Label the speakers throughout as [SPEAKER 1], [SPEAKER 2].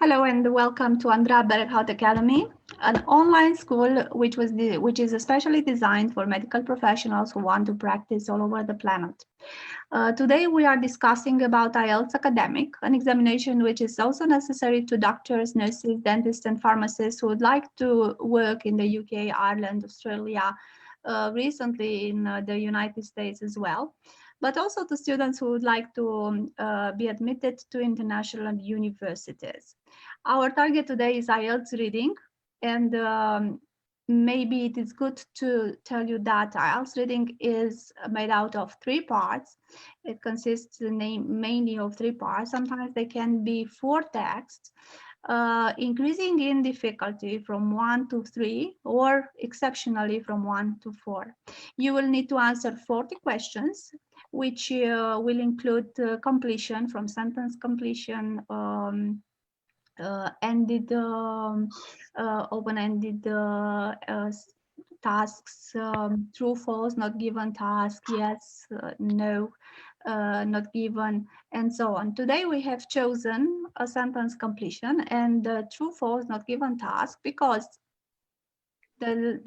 [SPEAKER 1] Hello and welcome to Andra Berghout Academy, an online school which is especially designed for medical professionals who want to practice all over the planet. Today we are discussing about IELTS Academic, an examination which is also necessary to doctors, nurses, dentists and pharmacists who would like to work in the UK, Ireland, Australia, recently in the United States as well, but also to students who would like to be admitted to international universities. Our target today is IELTS reading, and maybe it is good to tell you that IELTS reading is made out of 3 parts. It consists mainly of 3 parts. Sometimes they can be 4 texts, increasing in difficulty from 1 to 3 or exceptionally from 1 to 4. You will need to answer 40 questions, which will include completion from sentence completion, open-ended tasks, true, false, not given task, yes, no, not given, and so on. Today we have chosen a sentence completion and true, false, not given task because the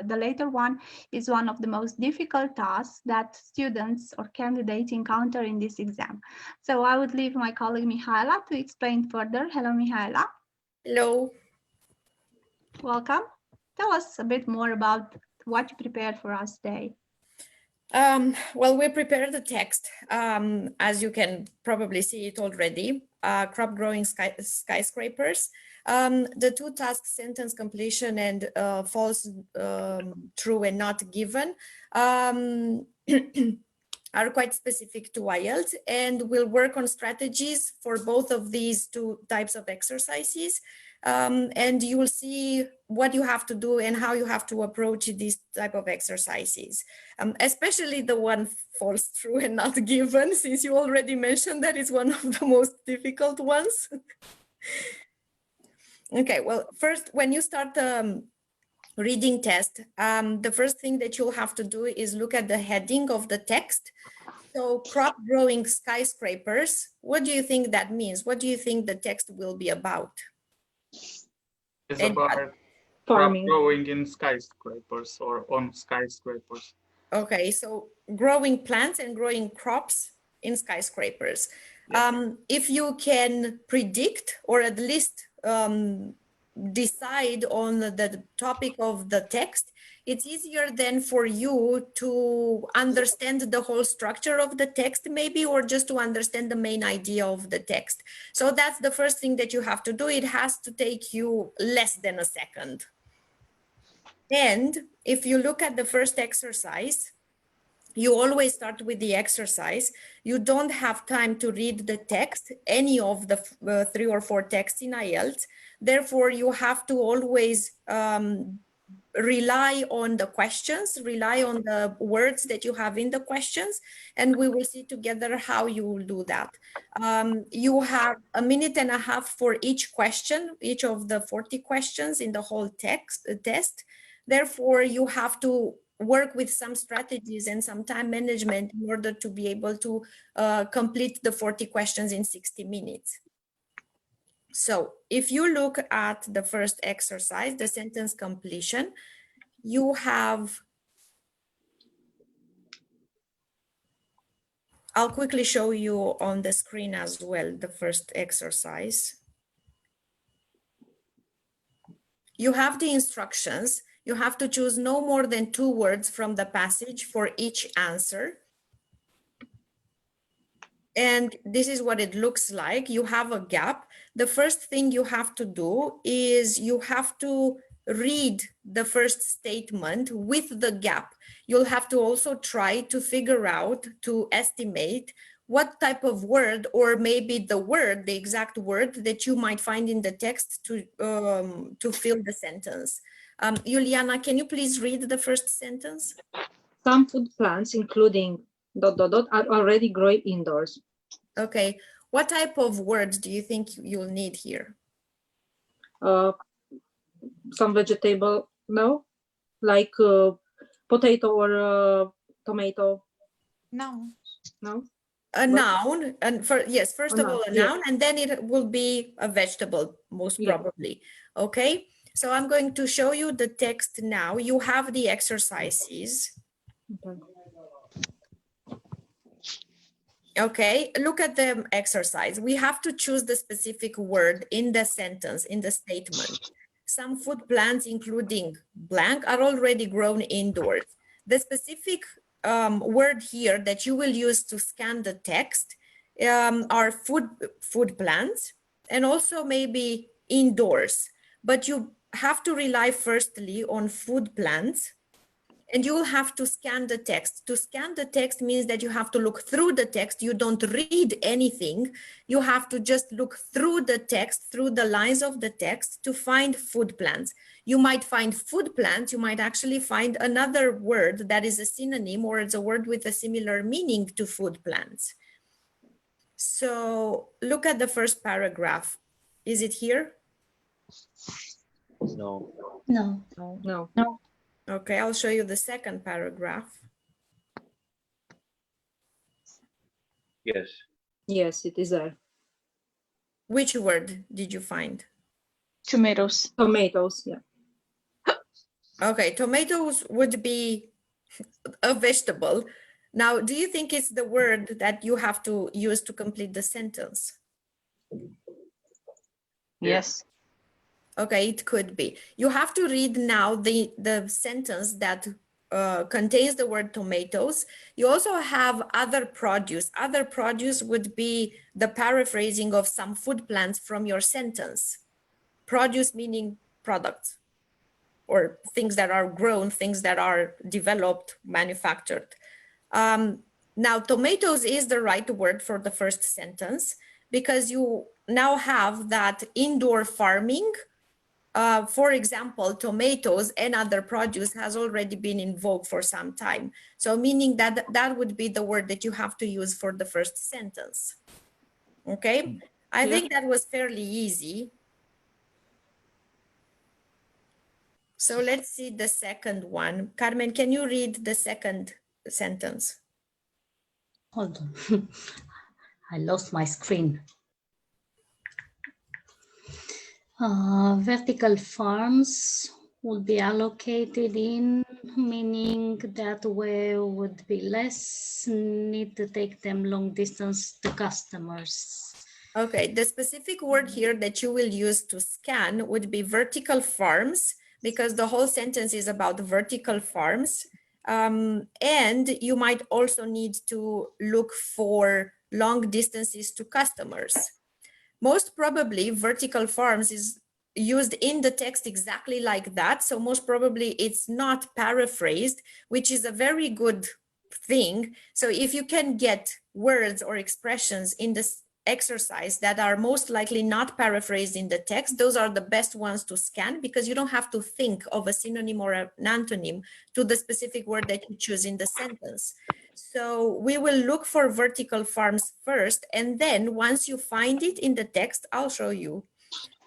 [SPEAKER 1] later one is one of the most difficult tasks that students or candidates encounter in this exam. So I would leave my colleague Mihaela to explain further. Hello, Mihaela.
[SPEAKER 2] Hello.
[SPEAKER 1] Welcome. Tell us a bit more about what you prepared for us today.
[SPEAKER 2] Well, we prepared the text, as you can probably see it already, crop growing skyscrapers. The 2 tasks, sentence completion and false, true and not given, are quite specific to IELTS, and we'll work on strategies for both of these 2 types of exercises. And you will see what you have to do and how you have to approach these type of exercises, especially the one false, true and not given, since you already mentioned that is one of the most difficult ones. Okay, well, first, when you start the reading test, the first thing that you'll have to do is look at the heading of the text. So crop growing skyscrapers, what do you think that means? What do you think the text will be about?
[SPEAKER 3] It's about farming, growing in skyscrapers or on skyscrapers.
[SPEAKER 2] Okay, so growing plants and growing crops in skyscrapers. Yes. If you can predict or at least decide on the topic of the text, it's easier then for you to understand the whole structure of the text maybe, or just to understand the main idea of the text. So that's the first thing that you have to do. It has to take you less than a second. And if you look at the first exercise, you always start with the exercise. You don't have time to read the text, any of the 3 or 4 texts in IELTS. Therefore, you have to always rely on the questions, rely on the words that you have in the questions, and we will see together how you will do that. You have 1.5 minutes for each question, each of the 40 questions in the whole test. Therefore, you have to work with some strategies and some time management in order to be able to complete the 40 questions in 60 minutes. So if you look at the first exercise, the sentence completion, you have, I'll quickly show you on the screen as well, the first exercise. You have the instructions. You have to choose no more than 2 words from the passage for each answer. And this is what it looks like. You have a gap. The first thing you have to do is you have to read the first statement with the gap. You'll have to also try to figure out, to estimate what type of word, or maybe the word, the exact word that you might find in the text to fill the sentence. Juliana, can you please read the first sentence?
[SPEAKER 4] Some food plants, including ... are already growing indoors.
[SPEAKER 2] Okay. What type of words do you think you'll need here?
[SPEAKER 4] Some vegetable, no? Like potato or tomato?
[SPEAKER 5] No.
[SPEAKER 4] No?
[SPEAKER 2] A noun, and first of all, a
[SPEAKER 4] yeah.
[SPEAKER 2] noun, and then it will be a vegetable, most
[SPEAKER 4] Yeah.
[SPEAKER 2] probably. Okay, so I'm going to show you the text now. You have the exercises.
[SPEAKER 4] Okay.
[SPEAKER 2] Okay, look at the exercise. We have to choose the specific word in the sentence, in the statement. Some food plants, including blank, are already grown indoors. The specific word here that you will use to scan the text are food plants and also maybe indoors. But you have to rely firstly on food plants. And you will have to scan the text. To scan the text means that you have to look through the text. You don't read anything. You have to just look through the text, through the lines of the text to find food plants. You might find food plants. You might actually find another word that is a synonym or it's a word with a similar meaning to food plants. So look at the first paragraph. Is it here?
[SPEAKER 5] No.
[SPEAKER 1] No.
[SPEAKER 4] No.
[SPEAKER 2] Okay, I'll show you the second paragraph.
[SPEAKER 5] Yes.
[SPEAKER 4] Yes, it is there.
[SPEAKER 2] Which word did you find?
[SPEAKER 1] Tomatoes.
[SPEAKER 4] Tomatoes, yeah.
[SPEAKER 2] Okay, tomatoes would be a vegetable. Now, do you think it's the word that you have to use to complete the sentence?
[SPEAKER 1] Yes.
[SPEAKER 2] Okay, it could be. You have to read now the sentence that contains the word tomatoes. You also have other produce. Other produce would be the paraphrasing of some food plants from your sentence. Produce meaning products or things that are grown, things that are developed, manufactured. Now, tomatoes is the right word for the first sentence because you now have that indoor farming. For example, tomatoes and other produce has already been in vogue for some time. So meaning that that would be the word that you have to use for the first sentence. Okay, I think that was fairly easy. So let's see the second one. Carmen, can you read the second sentence?
[SPEAKER 6] Hold on. I lost my screen. Vertical farms will be allocated in, meaning that way would be less need to take them long distance to customers.
[SPEAKER 2] Okay, the specific word here that you will use to scan would be vertical farms, because the whole sentence is about vertical farms. And you might also need to look for long distances to customers. Most probably vertical farms is used in the text exactly like that. So most probably it's not paraphrased, which is a very good thing. So if you can get words or expressions in this exercise that are most likely not paraphrased in the text, those are the best ones to scan because you don't have to think of a synonym or an antonym to the specific word that you choose in the sentence. So we will look for vertical farms first, and then once you find it in the text, I'll show you.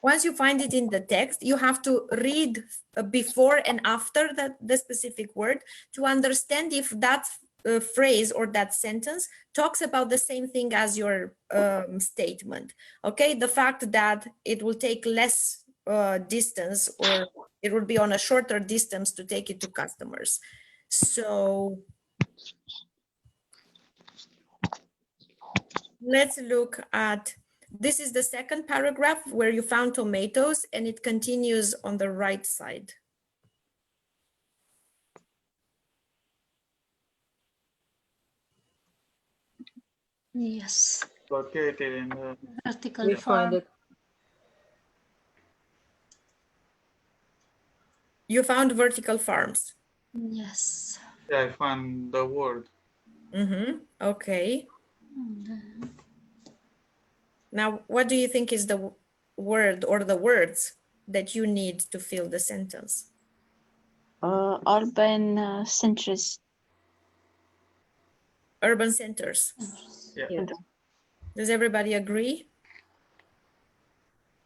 [SPEAKER 2] Once you find it in the text, you have to read before and after the specific word to understand if that phrase or that sentence talks about the same thing as your statement. Okay, the fact that it will take less distance or it will be on a shorter distance to take it to customers. So let's look at, this is the second paragraph where you found tomatoes, and it continues on the right side.
[SPEAKER 6] Yes.
[SPEAKER 3] Located in the
[SPEAKER 6] Vertical
[SPEAKER 4] We
[SPEAKER 6] farm.
[SPEAKER 4] find it.
[SPEAKER 2] You found vertical farms.
[SPEAKER 6] Yes.
[SPEAKER 3] Yeah, I found the word.
[SPEAKER 2] Okay. Now, what do you think is the word or the words that you need to fill the sentence?
[SPEAKER 1] Urban centers.
[SPEAKER 2] Urban centers.
[SPEAKER 3] Yeah.
[SPEAKER 4] Yes.
[SPEAKER 2] Does everybody agree?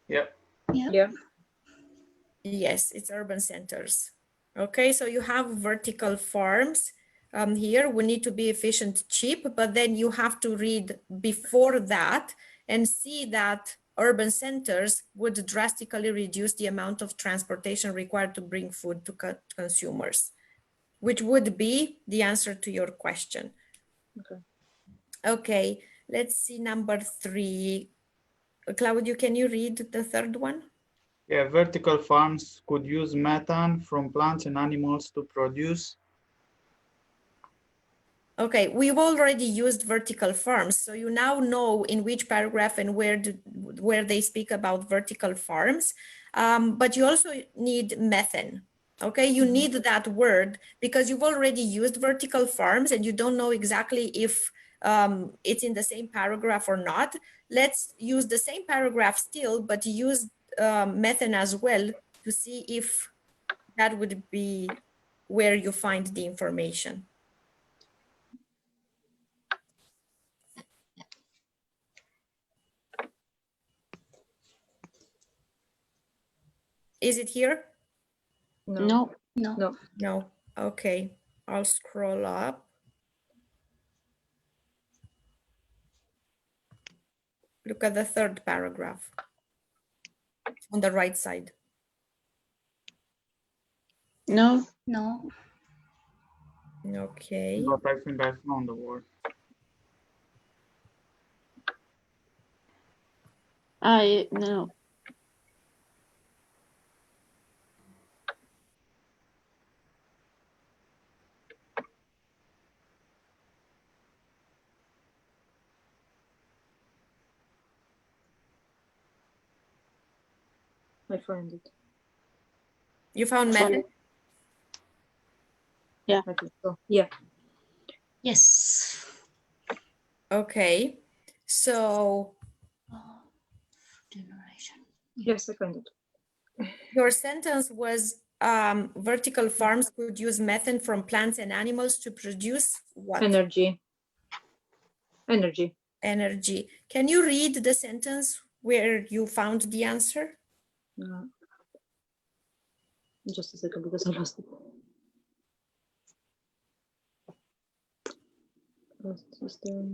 [SPEAKER 3] Yeah.
[SPEAKER 4] Yeah.
[SPEAKER 2] Yes, it's urban centers. Okay, so you have vertical farms. here. We need to be efficient, cheap, but then you have to read before that and see that urban centers would drastically reduce the amount of transportation required to bring food to consumers, which would be the answer to your question.
[SPEAKER 4] Okay.
[SPEAKER 2] Okay, let's see number 3. Claudio, can you read the third one?
[SPEAKER 3] Yeah, vertical farms could use methane from plants and animals to produce.
[SPEAKER 2] Okay, we've already used vertical farms, so you now know in which paragraph and where they speak about vertical farms, but you also need methane. Okay, you need that word because you've already used vertical farms and you don't know exactly if it's in the same paragraph or not. Let's use the same paragraph still, but use methane as well to see if that would be where you find the information. Is it here?
[SPEAKER 4] No.
[SPEAKER 6] No.
[SPEAKER 4] No.
[SPEAKER 2] No. Okay, I'll scroll up. Look at the third paragraph on the right side.
[SPEAKER 7] No.
[SPEAKER 6] No.
[SPEAKER 2] Okay.
[SPEAKER 3] But I think I found the word.
[SPEAKER 7] No.
[SPEAKER 4] I find it.
[SPEAKER 2] You found method?
[SPEAKER 4] I think so. Yeah.
[SPEAKER 6] Yes.
[SPEAKER 2] Okay. So
[SPEAKER 6] Generation.
[SPEAKER 4] Yes, I find it.
[SPEAKER 2] your sentence was vertical farms could use methane from plants and animals to produce what?
[SPEAKER 4] Energy. Energy.
[SPEAKER 2] Energy. Can you read the sentence where you found the answer?
[SPEAKER 4] Just a second because I lost it.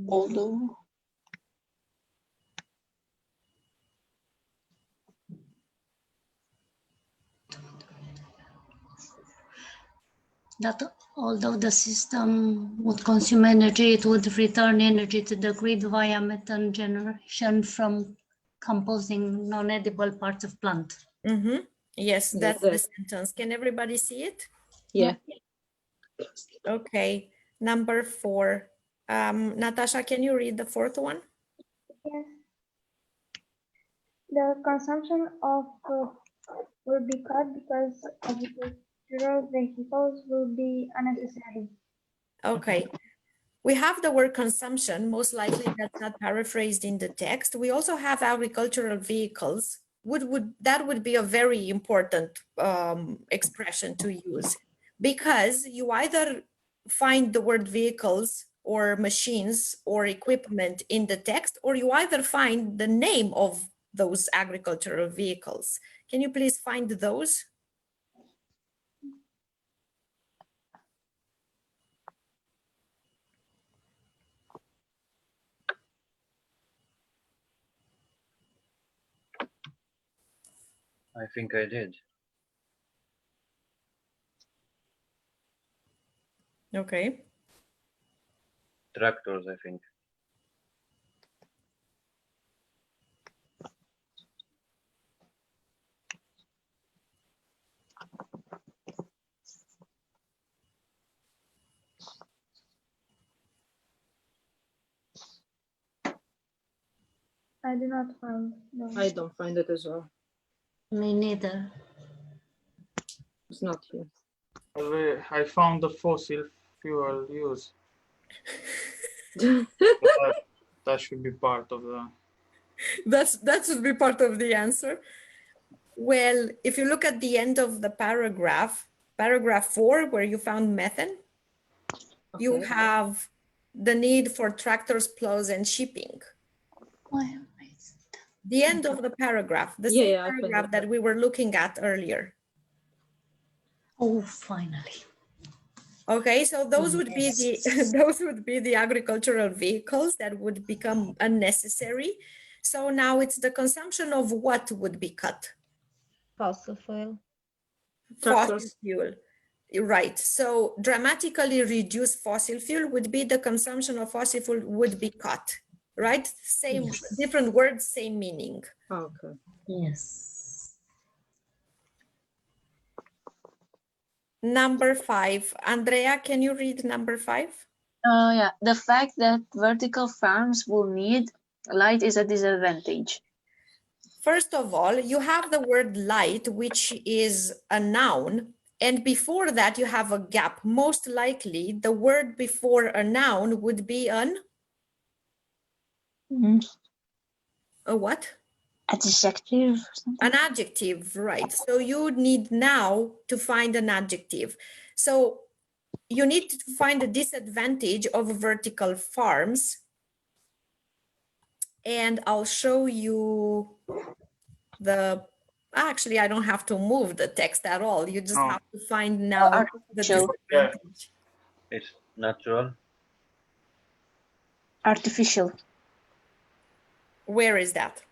[SPEAKER 7] Although.
[SPEAKER 6] That although the system would consume energy, it would return energy to the grid via methane generation from composing non-edible parts of plant.
[SPEAKER 2] Mm-hmm. Yes,
[SPEAKER 4] Yeah,
[SPEAKER 2] that's the
[SPEAKER 4] that.
[SPEAKER 2] sentence. Can everybody see it?
[SPEAKER 4] Yeah.
[SPEAKER 2] Okay, number 4. Natasha, can you read the fourth one?
[SPEAKER 8] Yes. The consumption of will be cut because agricultural vehicles will be unnecessary.
[SPEAKER 2] Okay. We have the word consumption, most likely that's not paraphrased in the text. We also have agricultural vehicles. That would be a very important expression to use because you either find the word vehicles or machines or equipment in the text, or you either find the name of those agricultural vehicles. Can you please find those?
[SPEAKER 5] I think I did.
[SPEAKER 2] Okay.
[SPEAKER 5] Tractors, I think.
[SPEAKER 8] I do not find them.
[SPEAKER 4] I don't find it as well.
[SPEAKER 6] Me neither.
[SPEAKER 4] It's not here.
[SPEAKER 3] I found the fossil fuel use. That should be part of the.
[SPEAKER 2] That should be part of the answer. Well, if you look at the end of the paragraph 4, where you found methane, you
[SPEAKER 4] Okay.
[SPEAKER 2] have the need for tractors, plows, and shipping.
[SPEAKER 6] Why?
[SPEAKER 2] The end of the paragraph, the
[SPEAKER 4] Yeah,
[SPEAKER 2] same
[SPEAKER 4] yeah, I found
[SPEAKER 2] paragraph
[SPEAKER 4] it.
[SPEAKER 2] that we were looking at earlier.
[SPEAKER 6] Oh, finally.
[SPEAKER 2] Okay, so those would be the those would be the agricultural vehicles that would become unnecessary. So now it's the consumption of what would be cut?
[SPEAKER 9] Fossil fuel.
[SPEAKER 2] Fossil
[SPEAKER 4] Tractors.
[SPEAKER 2] fuel. Right. So dramatically reduce fossil fuel would be the consumption of fossil fuel would be cut. Right? Same,
[SPEAKER 6] Yes.
[SPEAKER 2] different words, same meaning.
[SPEAKER 4] Okay.
[SPEAKER 6] Yes.
[SPEAKER 2] Number 5. Andrea, can you read number 5?
[SPEAKER 7] Yeah, the fact that vertical farms will need light is a disadvantage.
[SPEAKER 2] First of all, you have the word light, which is a noun. And before that, you have a gap. Most likely, the word before a noun would be an a what?
[SPEAKER 7] Adjective or something.
[SPEAKER 2] An adjective, right? So you need now to find an adjective. So you need to find the disadvantage of vertical farms. And I'll show you the, actually, I don't have to move the text at all. You just
[SPEAKER 3] Oh.
[SPEAKER 2] have to find now the
[SPEAKER 7] Artificial.
[SPEAKER 2] disadvantage.
[SPEAKER 5] It's natural.
[SPEAKER 7] Artificial.
[SPEAKER 2] Where is that?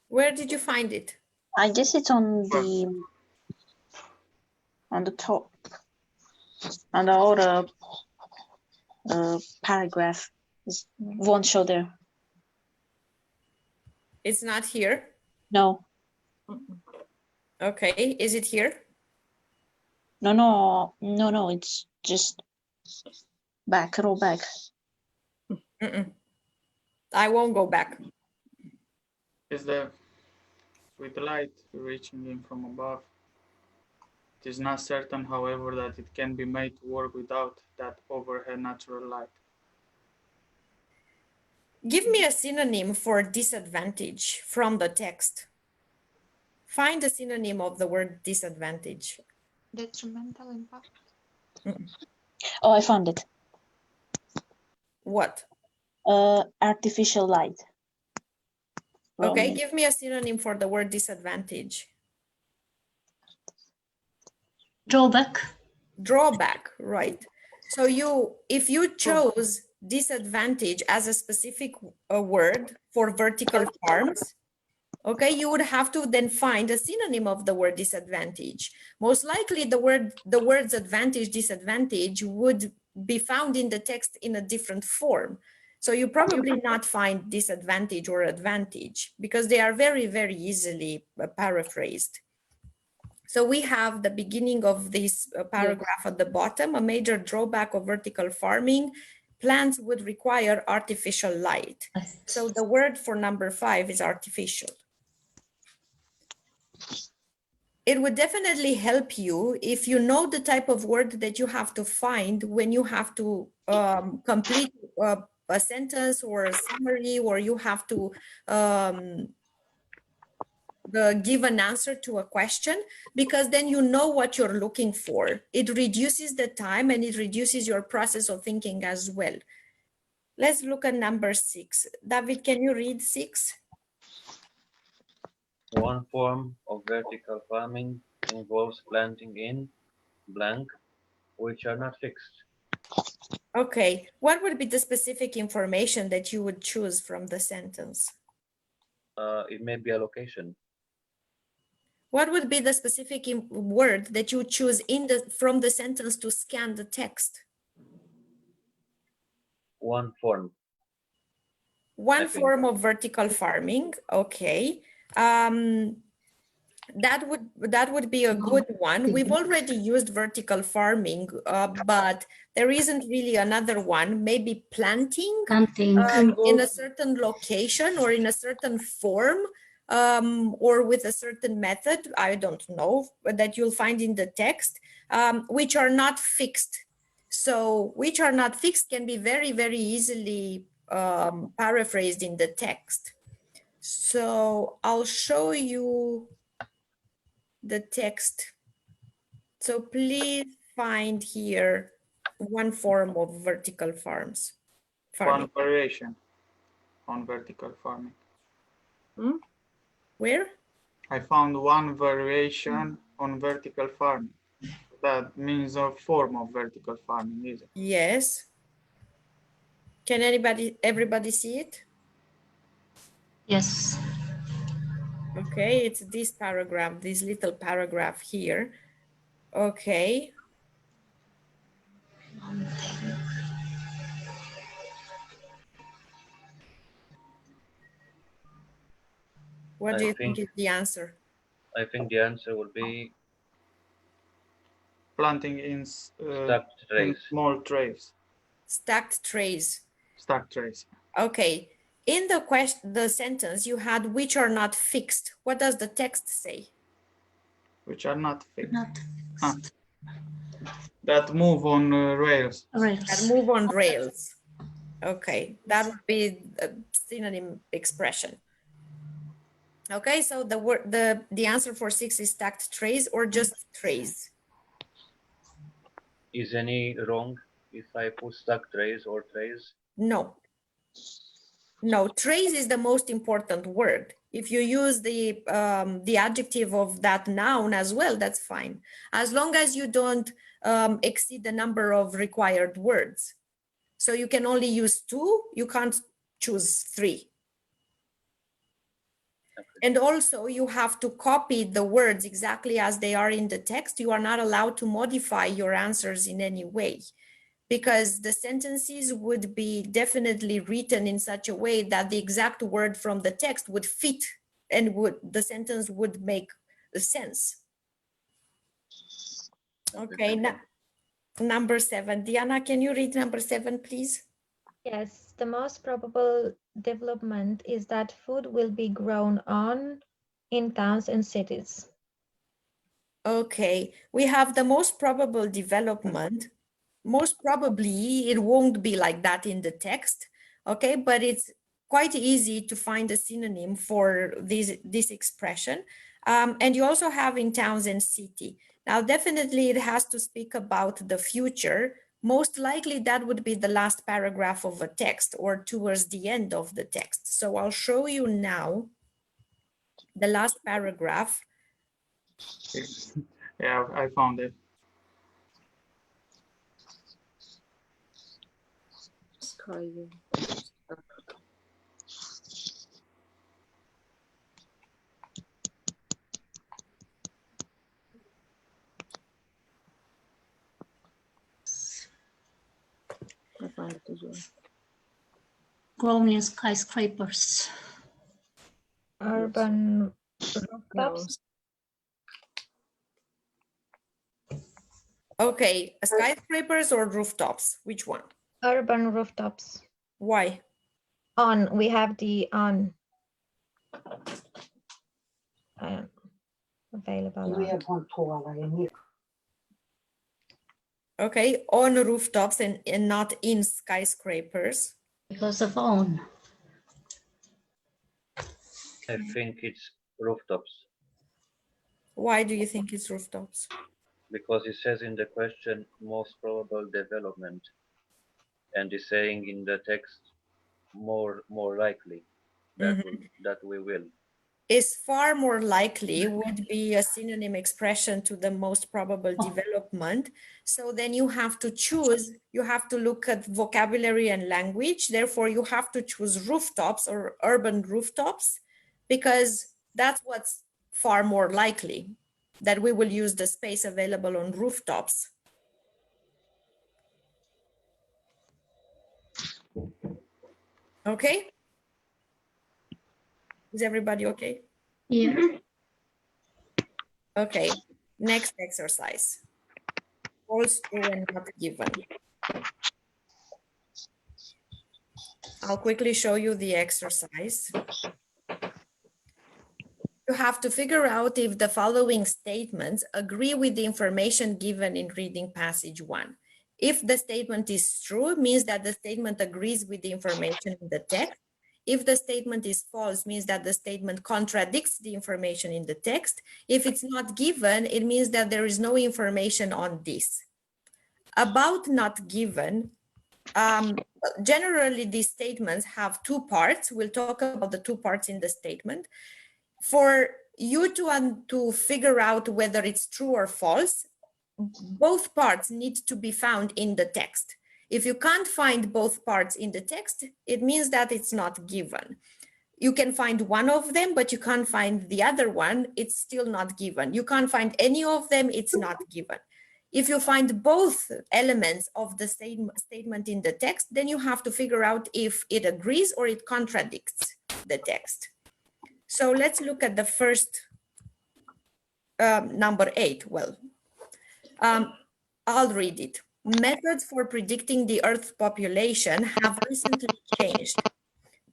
[SPEAKER 2] Where did you find it?
[SPEAKER 7] I guess it's on the top, on the other paragraph. It won't show there.
[SPEAKER 2] It's not here.
[SPEAKER 7] No,
[SPEAKER 2] Okay, is it here?
[SPEAKER 7] no. It's just back, roll back.
[SPEAKER 2] Mm-mm. I won't go back.
[SPEAKER 3] Is the with light reaching in from above. It is not certain, however, that it can be made to work without that overhead natural light.
[SPEAKER 2] Give me a synonym for disadvantage from the text. Find a synonym of the word disadvantage.
[SPEAKER 9] Detrimental impact.
[SPEAKER 7] Oh, I found it.
[SPEAKER 2] What?
[SPEAKER 7] Artificial light.
[SPEAKER 2] Okay,
[SPEAKER 7] Wrong.
[SPEAKER 2] give me a synonym for the word disadvantage.
[SPEAKER 6] Drawback.
[SPEAKER 2] Drawback, right. So if you chose disadvantage as a specific word for vertical farms, okay, you would have to then find a synonym of the word disadvantage. Most likely the words advantage, disadvantage would be found in the text in a different form. So you probably not find disadvantage or advantage because they are very, very easily paraphrased. So we have the beginning of this paragraph at the bottom, a major drawback of vertical farming, plants would require artificial light. So the word for number 5 is artificial. It would definitely help you if you know the type of word that you have to find when you have to complete a sentence or a summary, or you have to give an answer to a question, because then you know what you're looking for. It reduces the time and it reduces your process of thinking as well. Let's look at number 6. David, can you read 6?
[SPEAKER 5] One form of vertical farming involves planting in blank, which are not fixed.
[SPEAKER 2] Okay, what would be the specific information that you would choose from the sentence?
[SPEAKER 5] It may be a location.
[SPEAKER 2] What would be the specific word that you choose from the sentence to scan the text?
[SPEAKER 5] One form.
[SPEAKER 2] One form of vertical farming, okay. That would be a good one. We've already used vertical farming, but there isn't really another one. Maybe planting in a certain location or in a certain form, or with a certain method, I don't know, that you'll find in the text, which are not fixed. So which are not fixed can be very, very easily paraphrased in the text. So I'll show you the text. So please find here one form of vertical farms.
[SPEAKER 3] One variation. on vertical farming.
[SPEAKER 2] Where?
[SPEAKER 3] I found one variation on vertical farming. That means a form of vertical farming, is it?
[SPEAKER 2] Yes. Can everybody see it?
[SPEAKER 6] Yes.
[SPEAKER 2] Okay, it's this paragraph, this little paragraph here. Okay. What do you think is the answer?
[SPEAKER 5] I think the answer will be
[SPEAKER 3] Planting in
[SPEAKER 5] stacked trays.
[SPEAKER 3] small trays.
[SPEAKER 2] Stacked trays.
[SPEAKER 3] Stacked trays.
[SPEAKER 2] Okay. In the question, the sentence you had which are not fixed. What does the text say?
[SPEAKER 3] Which are not fixed.
[SPEAKER 6] Not fixed.
[SPEAKER 3] That move on rails.
[SPEAKER 6] Rails.
[SPEAKER 2] That move on rails. Okay, that would be a synonym expression. Okay, so the answer for 6 is stacked trays or just trays.
[SPEAKER 5] Is any wrong if I put stacked trays or trays?
[SPEAKER 2] No. No, trays is the most important word. If you use the adjective of that noun as well, that's fine. As long as you don't exceed the number of required words. So you can only use 2, you can't choose 3.
[SPEAKER 5] Okay.
[SPEAKER 2] And also you have to copy the words exactly as they are in the text. You are not allowed to modify your answers in any way, because the sentences would be definitely written in such a way that the exact word from the text would fit and the sentence would make sense. Okay, number 7. Diana, can you read number 7, please?
[SPEAKER 9] Yes, the most probable development is that food will be grown in towns and cities.
[SPEAKER 2] Okay, we have the most probable development. Most probably it won't be like that in the text, okay? But it's quite easy to find a synonym for this expression. And you also have in towns and city. Now, definitely it has to speak about the future. Most likely that would be the last paragraph of a text or towards the end of the text. So I'll show you now the last paragraph.
[SPEAKER 3] Yeah, I found it.
[SPEAKER 4] I find it as well.
[SPEAKER 6] Grown in skyscrapers.
[SPEAKER 9] Urban rooftops.
[SPEAKER 2] Okay, skyscrapers or rooftops? Which one?
[SPEAKER 9] Urban rooftops.
[SPEAKER 2] Why?
[SPEAKER 9] We have the on available.
[SPEAKER 2] Okay, on rooftops and not in skyscrapers.
[SPEAKER 6] Because of on.
[SPEAKER 5] I think it's rooftops,
[SPEAKER 2] Why do you think it's rooftops?
[SPEAKER 5] because it says in the question most probable development, and it's saying in the text more likely that that we will.
[SPEAKER 2] Is far more likely would be a synonym expression to the most probable development. So then you have to choose, you have to look at vocabulary and language. Therefore, you have to choose rooftops or urban rooftops, because that's what's far more likely, that we will use the space available on rooftops. Okay? Is everybody okay?
[SPEAKER 6] Yeah.
[SPEAKER 2] Okay, next exercise. False, true, and not given. I'll quickly show you the exercise. You have to figure out if the following statements agree with the information given in reading passage 1. If the statement is true, it means that the statement agrees with the information in the text. If the statement is false, it means that the statement contradicts the information in the text. If it's not given, it means that there is no information on this. About not given, Generally, these statements have two parts. We'll talk about the two parts in the statement. For you to figure out whether it's true or false, both parts need to be found in the text. If you can't find both parts in the text, it means that it's not given. You can find one of them, but you can't find the other one, it's still not given. You can't find any of them, it's not given. If you find both elements of the statement in the text, then you have to figure out if it agrees or it contradicts the text. So let's look at the first number 8. Well, I'll read it. Methods for predicting the Earth population have recently changed.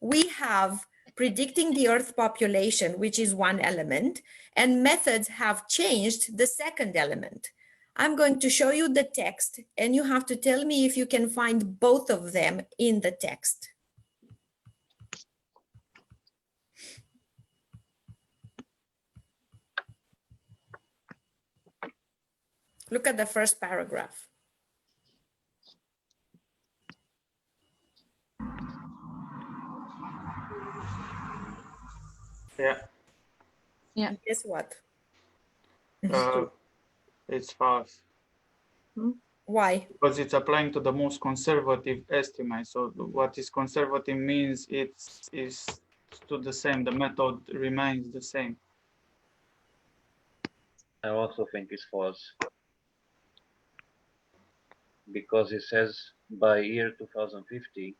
[SPEAKER 2] We have predicting the Earth population, which is one element, and methods have changed the second element. I'm going to show you the text, and you have to tell me if you can find both of them in the text. Look at the first paragraph.
[SPEAKER 3] Yeah.
[SPEAKER 7] Yeah.
[SPEAKER 2] Guess what?
[SPEAKER 3] It's false.
[SPEAKER 2] Why?
[SPEAKER 3] Because it's applying to the most conservative estimate. So what is conservative means it's to the same. The method remains the same.
[SPEAKER 5] I also think it's false. Because it says by year 2050,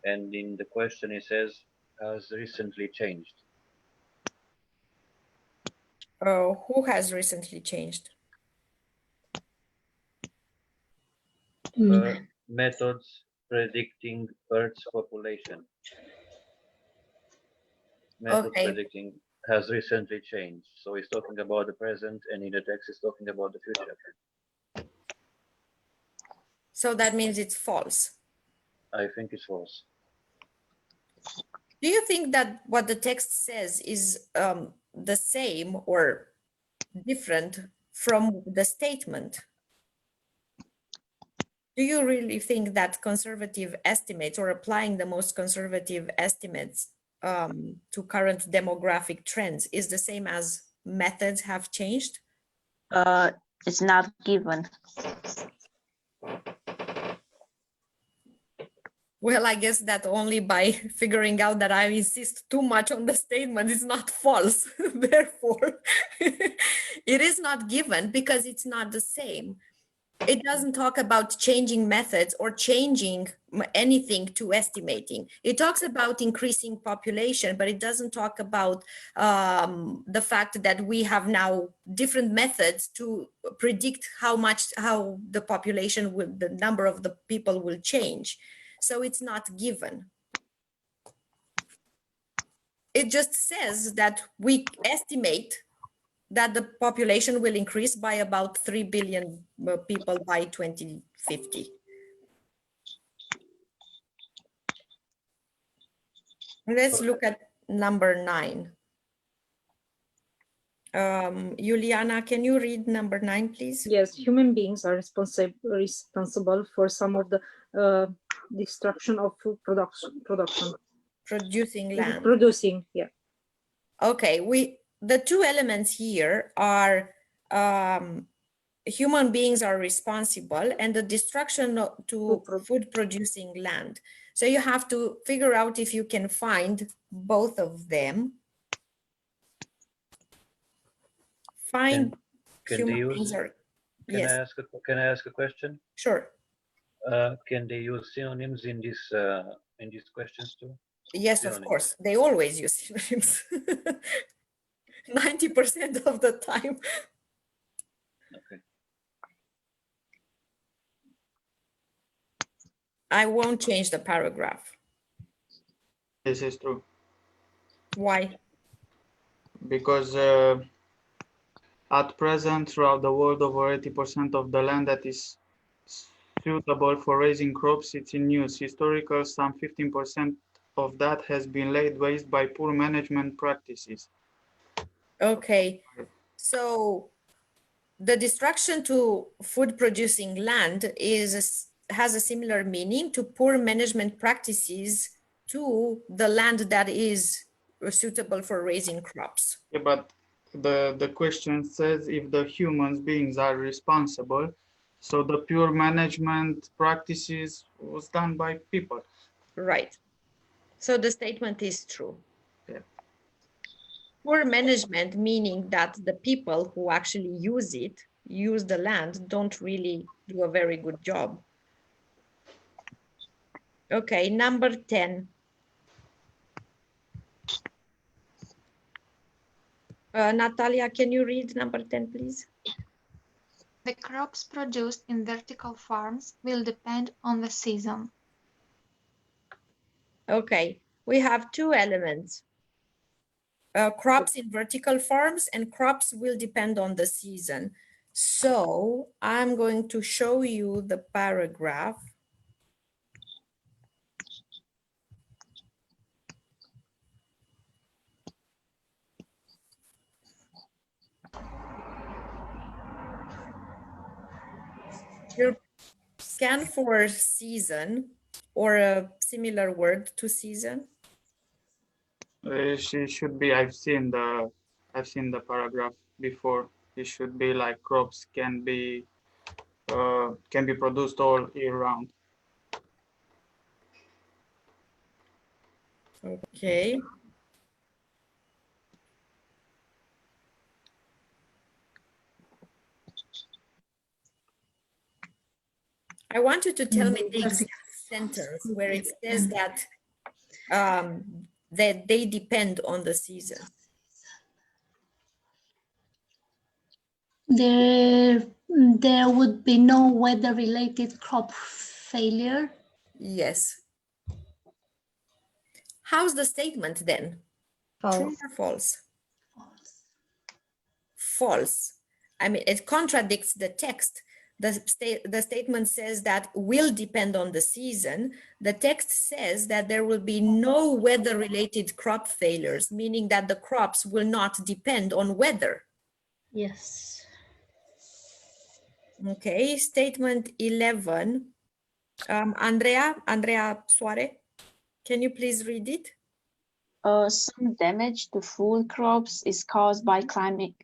[SPEAKER 5] and in the question it says has recently changed.
[SPEAKER 2] Who has recently changed?
[SPEAKER 5] Methods predicting Earth's population. Methods
[SPEAKER 2] Okay.
[SPEAKER 5] predicting has recently changed. So it's talking about the present, and in the text it's talking about the future.
[SPEAKER 2] So that means it's false.
[SPEAKER 5] I think it's false.
[SPEAKER 2] Do you think that what the text says is the same or different from the statement? Do you really think that conservative estimates or applying the most conservative estimates to current demographic trends is the same as methods have changed?
[SPEAKER 7] It's not given.
[SPEAKER 2] Well, I guess that only by figuring out that I insist too much on the statement is not false. Therefore, it is not given because it's not the same. It doesn't talk about changing methods or changing anything to estimating. It talks about increasing population, but it doesn't talk about the fact that we have now different methods to predict how the population will, the number of the people will change. So it's not given. It just says that we estimate that the population will increase by about 3 billion people by 2050. Let's look at number 9. Juliana, can you read number 9, please?
[SPEAKER 4] Yes, human beings are responsible for some of the destruction of food production.
[SPEAKER 2] Producing land.
[SPEAKER 4] Producing, yeah.
[SPEAKER 2] Okay, the two elements here are human beings are responsible and the destruction to food producing land. So you have to figure out if you can find both of them. Find human beings are, yes.
[SPEAKER 5] Can I ask a question?
[SPEAKER 2] Sure.
[SPEAKER 5] Can they use synonyms in these questions too?
[SPEAKER 2] Yes, synonyms. Of course. They always use synonyms. 90% of the time.
[SPEAKER 5] Okay.
[SPEAKER 2] I won't change the paragraph.
[SPEAKER 3] This is true.
[SPEAKER 2] Why?
[SPEAKER 3] Because at present, throughout the world, over 80% of the land that is suitable for raising crops, it's in use. Historical, some 15% of that has been laid waste by poor management practices.
[SPEAKER 2] Okay, so the destruction to food producing land is has a similar meaning to poor management practices to the land that is suitable for raising crops.
[SPEAKER 3] Yeah, but the question says if the human beings are responsible, so the pure management practices was done by people.
[SPEAKER 2] Right. So the statement is true.
[SPEAKER 3] Yeah.
[SPEAKER 2] Poor management, meaning that the people who actually use the land, don't really do a very good job. Okay, number 10. Natalia, can you read number 10, please?
[SPEAKER 10] The crops produced in vertical farms will depend on the season.
[SPEAKER 2] Okay, we have two elements. Crops in vertical farms and crops will depend on the season. So I'm going to show you the paragraph. You scan for season or a similar word to season.
[SPEAKER 3] She should be. I've seen the paragraph before. It should be like crops can be produced all year round.
[SPEAKER 2] Okay. I want you to tell me the exact sentence where it says that that they depend on the season.
[SPEAKER 6] There would be no weather-related crop failure.
[SPEAKER 2] Yes. How's the statement then?
[SPEAKER 9] False.
[SPEAKER 2] True or false? False. I mean, it contradicts the text. The statement says that will depend on the season. The text says that there will be no weather-related crop failures, meaning that the crops will not depend on weather.
[SPEAKER 6] Yes.
[SPEAKER 2] Okay, statement 11. Andrea Soare, can you please read it?
[SPEAKER 7] Some damage to food crops is caused by climate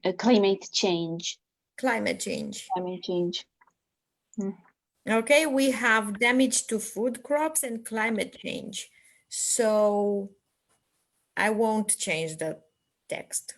[SPEAKER 7] change.
[SPEAKER 2] Climate change.
[SPEAKER 7] Climate change.
[SPEAKER 2] Okay, we have damage to food crops and climate change. So I won't change the text.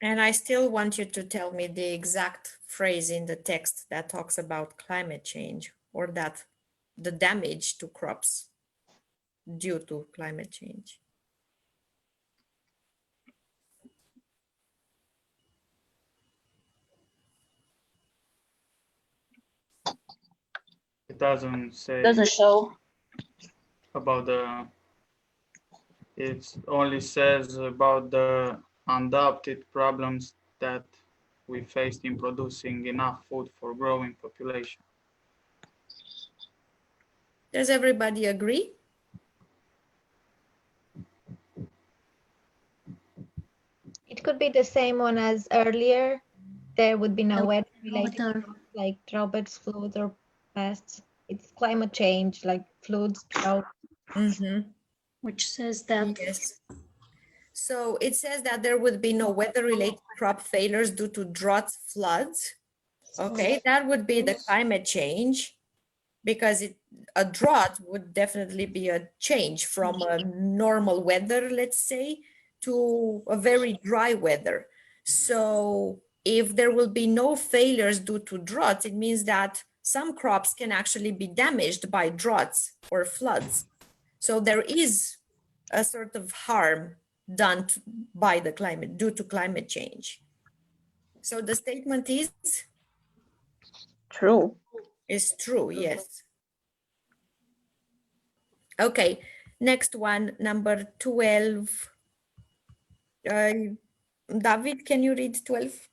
[SPEAKER 2] And I still want you to tell me the exact phrase in the text that talks about climate change or that the damage to crops due to climate change.
[SPEAKER 3] It doesn't say
[SPEAKER 7] Doesn't show.
[SPEAKER 3] about the. It only says about the undoubted problems that we faced in producing enough food for growing population.
[SPEAKER 2] Does everybody agree?
[SPEAKER 9] It could be the same one as earlier. There would be no weather-related
[SPEAKER 6] Water.
[SPEAKER 9] like droughts, floods, or pests. It's climate change, like floods, drought.
[SPEAKER 6] Which says that.
[SPEAKER 2] Yes. So it says that there would be no weather-related crop failures due to droughts, floods. Okay, that would be the climate change, because a drought would definitely be a change from a normal weather, let's say, to a very dry weather. So if there will be no failures due to droughts, it means that some crops can actually be damaged by droughts or floods. So there is a sort of harm done by the climate, due to climate change. So the statement is
[SPEAKER 7] True.
[SPEAKER 2] true, yes. Okay, next one, number 12. David, can you read 12?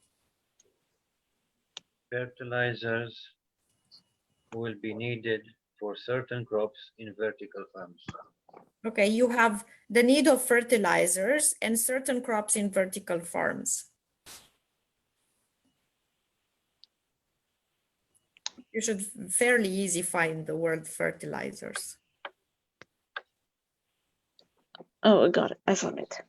[SPEAKER 5] Fertilizers will be needed for certain crops in vertical farms.
[SPEAKER 2] Okay, you have the need of fertilizers and certain crops in vertical farms. You should fairly easy find the word fertilizers.
[SPEAKER 7] Oh, I got it. I found it.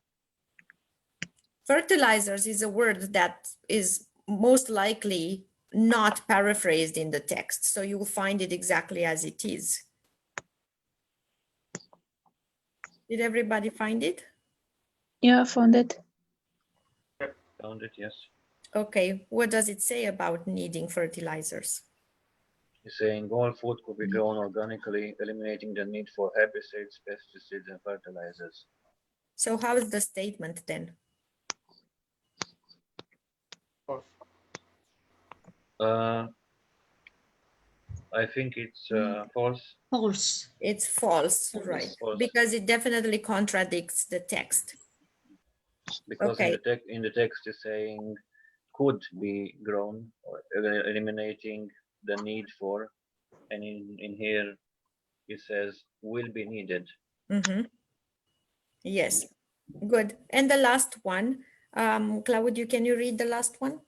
[SPEAKER 2] Fertilizers is a word that is most likely not paraphrased in the text, so you will find it exactly as it is. Did everybody find it?
[SPEAKER 7] Yeah, I found it.
[SPEAKER 5] Found it, yes.
[SPEAKER 2] Okay, what does it say about needing fertilizers?
[SPEAKER 5] He's saying all food could be grown organically, eliminating the need for herbicides, pesticides, and fertilizers.
[SPEAKER 2] So how is the statement then?
[SPEAKER 5] I think it's false.
[SPEAKER 6] False.
[SPEAKER 2] It's false, right?
[SPEAKER 5] False.
[SPEAKER 2] Because it definitely contradicts the text.
[SPEAKER 5] Because
[SPEAKER 2] Okay.
[SPEAKER 5] in the text is saying could be grown, or eliminating the need for, and in here it says will be needed.
[SPEAKER 2] Mm-hmm. Yes, good. And the last one, Claudio, can you read the last one?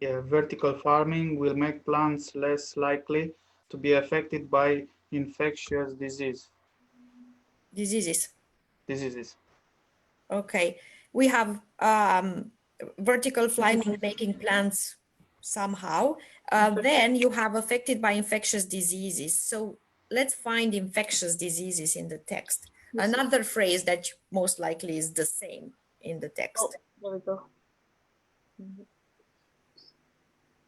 [SPEAKER 3] Yeah, vertical farming will make plants less likely to be affected by infectious diseases.
[SPEAKER 2] Okay, we have vertical farming making plants somehow. Then you have affected by infectious diseases. So let's find infectious diseases in the text. Another phrase that most likely is the same in the text.
[SPEAKER 7] Oh, there we go.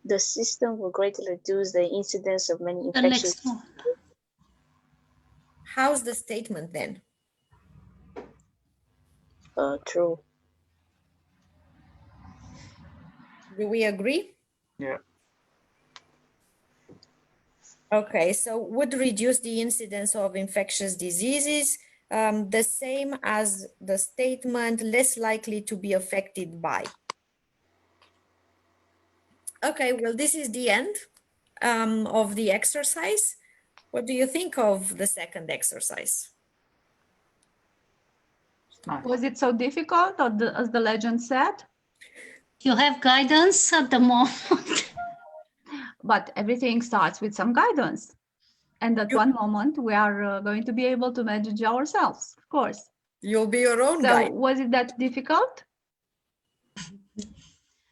[SPEAKER 7] The system will greatly reduce the incidence of many
[SPEAKER 6] The
[SPEAKER 7] infections.
[SPEAKER 6] next one.
[SPEAKER 2] How's the statement then?
[SPEAKER 7] True.
[SPEAKER 2] Do we agree?
[SPEAKER 3] Yeah.
[SPEAKER 2] Okay, so would reduce the incidence of infectious diseases, the same as the statement, less likely to be affected by. Okay, well, this is the end of the exercise. What do you think of the second exercise?
[SPEAKER 1] Was it so difficult, or as the legend said?
[SPEAKER 6] You have guidance at the moment.
[SPEAKER 1] But everything starts with some guidance. And at one moment, we are going to be able to manage ourselves, of course.
[SPEAKER 2] You'll be your own
[SPEAKER 1] So
[SPEAKER 2] guide.
[SPEAKER 1] was it that difficult?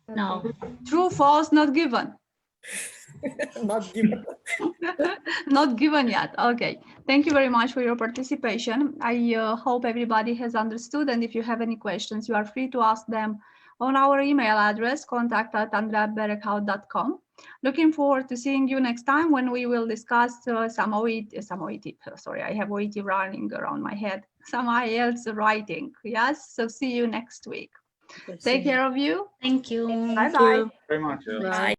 [SPEAKER 6] No.
[SPEAKER 1] True, false, not given.
[SPEAKER 2] Not given.
[SPEAKER 1] Not given yet. Okay. Thank you very much for your participation. I hope everybody has understood. And if you have any questions, you are free to ask them on our email address, contact@andreaberekhout.com. Looking forward to seeing you next time when we will discuss some OET, sorry, I have OET running around my head, some IELTS writing. Yes. So see you next week. Take care of you.
[SPEAKER 6] Thank you.
[SPEAKER 1] Bye-bye.
[SPEAKER 3] Very much.
[SPEAKER 2] Bye.